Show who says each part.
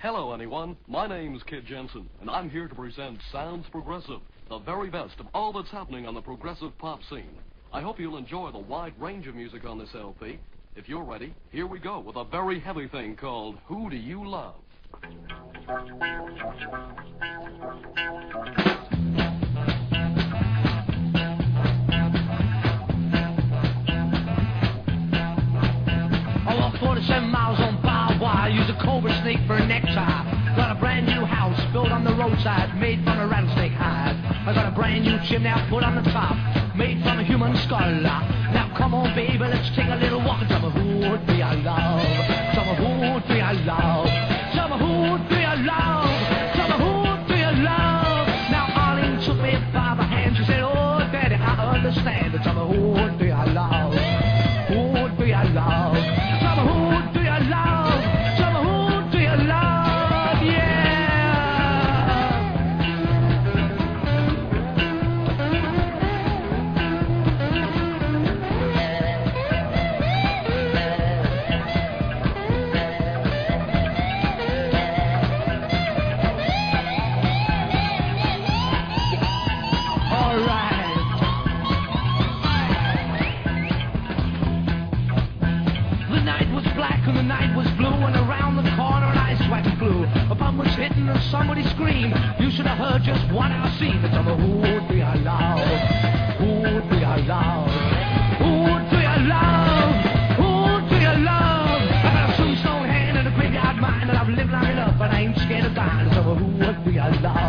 Speaker 1: Hello, anyone. My name's Kid Jansen, and I'm here to present Sounds Progressive, the very best of all that's happening on the progressive pop scene. I hope you'll enjoy the wide range of music on this LP. If you're ready, here we go with a very heavy thing called Who Do You Love?
Speaker 2: I walk 47 miles on barbed wire, use a cobra snake for a necktie. Got a brand new house built on the roadside, made from a rattlesnake hide. I got a brand new chimney I put on the top, made from a human skull. Now come on, baby, let's take a little walk. Tell me who would be our love? Tell me who would be our love? Tell me who would be our love? Tell me who would be our love? Now Arlene took me by the hand, she said, oh, Daddy, I understand. Tell me who would be our love? Who would be our love? Tell me who would be our love? Tell me who would be our love? Yeah. All right. The night was black and the night was blue, and around the corner an ice wagon flew. A bum was hitting and somebody screamed. You should have heard just what I seen. Tell me who would be our love? Who would be our love? Who would be our love? Who would be our love? I got a tombstone hand and a graveyard mind, and I've lived long enough, but I ain't scared of dying. Tell me who would be our love?